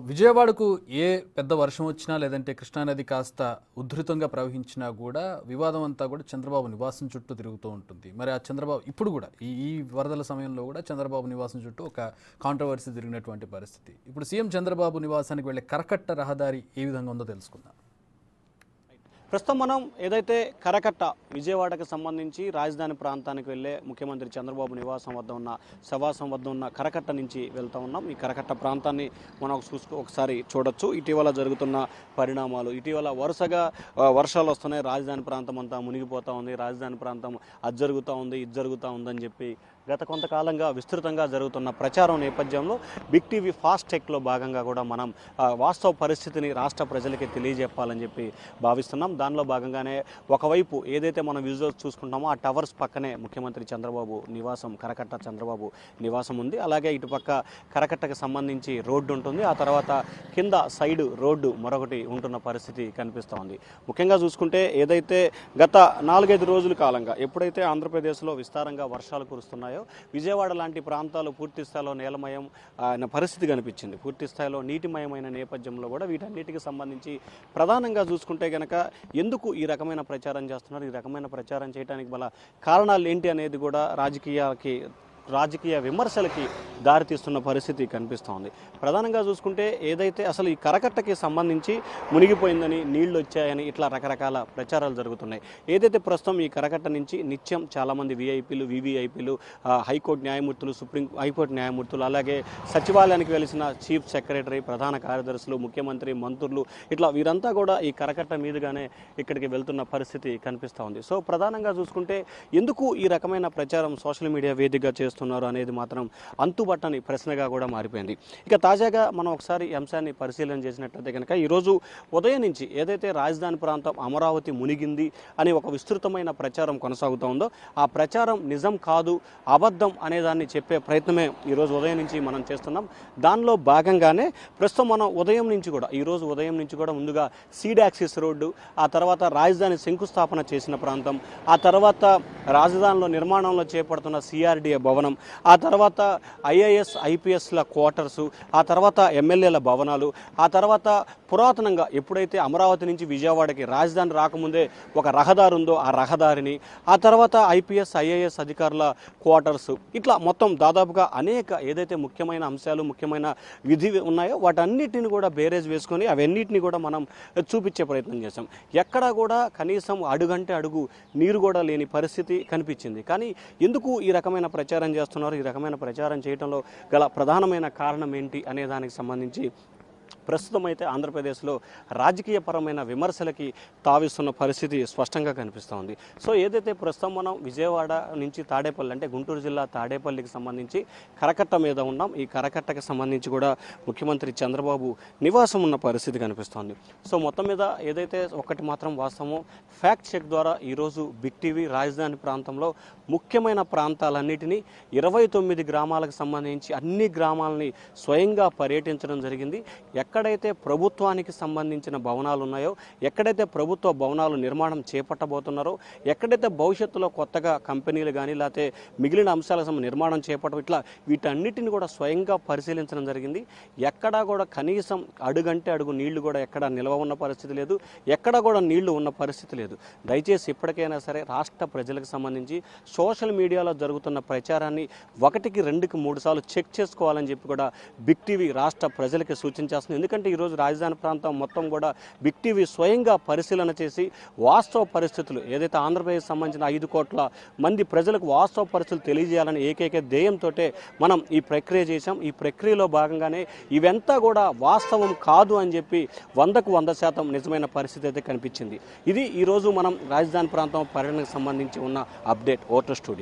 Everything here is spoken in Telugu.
విజయవాడకు ఏ పెద్ద వర్షం వచ్చినా లేదంటే కృష్ణానది కాస్త ఉధృతంగా ప్రవహించినా కూడా వివాదం అంతా కూడా చంద్రబాబు నివాసం చుట్టూ తిరుగుతూ ఉంటుంది. మరి ఆ చంద్రబాబు ఇప్పుడు కూడా ఈ వరదల సమయంలో కూడా చంద్రబాబు నివాసం చుట్టూ ఒక కాంట్రవర్సీ తిరిగినటువంటి పరిస్థితి. ఇప్పుడు సీఎం చంద్రబాబు నివాసానికి వెళ్ళే కరకట్ట రహదారి ఏ విధంగా ఉందో తెలుసుకుందాం. ప్రస్తుతం మనం ఏదైతే కరకట్ట విజయవాడకు సంబంధించి రాజధాని ప్రాంతానికి వెళ్ళే ముఖ్యమంత్రి చంద్రబాబు నివాసం వద్ద ఉన్న శవాసం వద్ద ఉన్న కరకట్ట నుంచి వెళ్తూ ఉన్నాం. ఈ కరకట్ట ప్రాంతాన్ని మనం ఒకసారి చూడొచ్చు. ఇటీవల జరుగుతున్న పరిణామాలు, ఇటీవల వరుసగా వర్షాలు వస్తున్నాయి, రాజధాని ప్రాంతం అంతా మునిగిపోతూ ఉంది, రాజధాని ప్రాంతం అది జరుగుతూ ఉంది ఇది జరుగుతూ ఉందని చెప్పి గత కొంతకాలంగా విస్తృతంగా జరుగుతున్న ప్రచారం నేపథ్యంలో బిగ్ టీవీ ఫాస్ట్ టెక్లో భాగంగా కూడా మనం వాస్తవ పరిస్థితిని రాష్ట్ర ప్రజలకి తెలియజెప్పాలని చెప్పి భావిస్తున్నాం. దానిలో భాగంగానే ఒకవైపు ఏదైతే మనం విజువల్స్ చూసుకుంటామో ఆ టవర్స్ పక్కనే ముఖ్యమంత్రి చంద్రబాబు నివాసం, కరకట్ట చంద్రబాబు నివాసం ఉంది. అలాగే ఇటుపక్క కరకట్టకు సంబంధించి రోడ్డు ఉంటుంది, ఆ తర్వాత కింద సైడ్ రోడ్డు మరొకటి ఉంటున్న పరిస్థితి కనిపిస్తోంది. ముఖ్యంగా చూసుకుంటే ఏదైతే గత 4-5 రోజుల కాలంగా ఎప్పుడైతే ఆంధ్రప్రదేశ్లో విస్తారంగా వర్షాలు కురుస్తున్నాయో విజయవాడ లాంటి ప్రాంతాలు పూర్తి స్థాయిలో నేలమయం అయిన పరిస్థితి కనిపించింది. పూర్తి స్థాయిలో నీటిమయమైన నేపథ్యంలో కూడా వీటన్నిటికి సంబంధించి ప్రధానంగా చూసుకుంటే కనుక ఎందుకు ఈ రకమైన ప్రచారం చేస్తున్నారు, ఈ రకమైన ప్రచారం చేయడానికి గల కారణాలు ఏంటి అనేది కూడా రాజకీయ విమర్శలకి దారితీస్తున్న పరిస్థితి కనిపిస్తోంది. ప్రధానంగా చూసుకుంటే ఏదైతే అసలు ఈ కరకట్టకి సంబంధించి మునిగిపోయిందని, నీళ్లు వచ్చాయని ఇట్లా రకరకాల ప్రచారాలు జరుగుతున్నాయి. ఏదైతే ప్రస్తుతం ఈ కరకట్ట నుంచి నిత్యం చాలామంది విఐపీలు, వివిఐపీలు, హైకోర్టు న్యాయమూర్తులు, హైకోర్టు న్యాయమూర్తులు, అలాగే సచివాలయానికి వెలిసిన చీఫ్ సెక్రటరీ, ప్రధాన కార్యదర్శులు, ముఖ్యమంత్రి, మంత్రులు ఇట్లా వీరంతా కూడా ఈ కరకట్ట మీదుగానే ఇక్కడికి వెళ్తున్న పరిస్థితి కనిపిస్తూ ఉంది. సో ప్రధానంగా చూసుకుంటే ఎందుకు ఈ రకమైన ప్రచారం సోషల్ మీడియా వేదికగా చేస్తున్నారు అనేది మాత్రం అంతుబట్టని ప్రశ్నగా కూడా మారిపోయింది. ఇక తాజాగా మనం ఒకసారి ఈ అంశాన్ని పరిశీలన చేసినట్లయితే కనుక ఈరోజు ఉదయం నుంచి ఏదైతే రాజధాని ప్రాంతం అమరావతి మునిగింది అని ఒక విస్తృతమైన ప్రచారం కొనసాగుతూ ఉందో ఆ ప్రచారం నిజం కాదు, అబద్ధం అనేదాన్ని చెప్పే ప్రయత్నమే ఈరోజు ఉదయం నుంచి మనం చేస్తున్నాం. దానిలో భాగంగానే ప్రస్తుతం మనం ఈరోజు ఉదయం నుంచి కూడా ముందుగా సీడ్ యాక్సిస్ రోడ్డు, ఆ తర్వాత రాజధాని శంకుస్థాపన చేసిన ప్రాంతం, ఆ తర్వాత రాజధానిలో నిర్మాణంలో చేపడుతున్న సిఆర్డీఏ భవనం, ఆ తర్వాత ఐఏఎస్ ఐపీఎస్ల క్వార్టర్సు, ఆ తర్వాత ఎమ్మెల్యేల భవనాలు, ఆ తర్వాత పురాతనంగా ఎప్పుడైతే అమరావతి నుంచి విజయవాడకి రాజధాని రాకముందే ఒక రహదారి ఉందో ఆ రహదారిని, ఆ తర్వాత ఐపీఎస్ ఐఏఎస్ అధికారుల క్వార్టర్సు, ఇట్లా మొత్తం దాదాపుగా అనేక ఏదైతే ముఖ్యమైన అంశాలు, ముఖ్యమైన విధి ఉన్నాయో వాటన్నిటిని కూడా బేరేజ్ వేసుకొని అవన్నిటిని కూడా మనం చూపించే ప్రయత్నం చేశాం. ఎక్కడా కూడా కనీసం అడుగంటే అడుగు నీరు కూడా లేని పరిస్థితి కనిపించింది. కానీ ఎందుకు ఈ రకమైన ప్రచారం చేస్తున్నారు, ఈ రకమైన ప్రచారం చేయడంలో గల ప్రధానమైన కారణం ఏంటి అనే దానికి సంబంధించి ప్రస్తుతం అయితే ఆంధ్రప్రదేశ్లో రాజకీయపరమైన విమర్శలకి తావిస్తున్న పరిస్థితి స్పష్టంగా కనిపిస్తోంది. సో ఏదైతే ప్రస్తుతం మనం విజయవాడ నుంచి తాడేపల్లి అంటే గుంటూరు జిల్లా తాడేపల్లికి సంబంధించి కరకట్ట మీద ఉన్నాం. ఈ కరకట్టకి సంబంధించి కూడా ముఖ్యమంత్రి చంద్రబాబు నివాసం ఉన్న పరిస్థితి కనిపిస్తోంది. సో మొత్తం మీద ఏదైతే ఒకటి మాత్రం వాస్తవమో ఫ్యాక్ట్ చెక్ ద్వారా ఈరోజు బిగ్ టీవీ రాజధాని ప్రాంతంలో ముఖ్యమైన ప్రాంతాలన్నిటినీ 29 గ్రామాలకు సంబంధించి అన్ని గ్రామాలని స్వయంగా పర్యటించడం జరిగింది. ఎక్కడైతే ప్రభుత్వానికి సంబంధించిన భవనాలు ఉన్నాయో, ఎక్కడైతే ప్రభుత్వ భవనాలు నిర్మాణం చేపట్టబోతున్నారో, ఎక్కడైతే భవిష్యత్తులో కొత్తగా కంపెనీలు కానీ లేకపోతే మిగిలిన అంశాల నిర్మాణం చేపట్టడం, ఇట్లా వీటన్నిటిని కూడా స్వయంగా పరిశీలించడం జరిగింది. ఎక్కడా కూడా కనీసం అడుగంటే అడుగు నీళ్లు కూడా ఎక్కడా నిల్వ ఉన్న పరిస్థితి లేదు, ఎక్కడా కూడా నీళ్లు ఉన్న పరిస్థితి లేదు. దయచేసి ఇప్పటికైనా సరే రాష్ట్ర ప్రజలకు సంబంధించి సోషల్ మీడియాలో జరుగుతున్న ప్రచారాన్ని 1కి 2కి 3 సార్లు చెక్ చేసుకోవాలని చెప్పి కూడా బిగ్ టీవీ రాష్ట్ర ప్రజలకి సూచించేస్తుంది. ఎందుకంటే ఈరోజు రాజధాని ప్రాంతం మొత్తం కూడా బిగ్ టీవీ స్వయంగా పరిశీలన చేసి వాస్తవ పరిస్థితులు ఏదైతే ఆంధ్రప్రదేశ్ సంబంధించిన 5 కోట్ల మంది ప్రజలకు వాస్తవ పరిస్థితులు తెలియజేయాలని ఏకైక ధ్యేయంతో మనం ఈ ప్రక్రియ చేశాం. ఈ ప్రక్రియలో భాగంగానే ఇవంతా కూడా వాస్తవం కాదు అని చెప్పి 100కు 100% నిజమైన పరిస్థితి అయితే కనిపించింది. ఇది ఈరోజు మనం రాజధాని ప్రాంతం పర్యటనకు సంబంధించి ఉన్న అప్డేట్. Voter studio.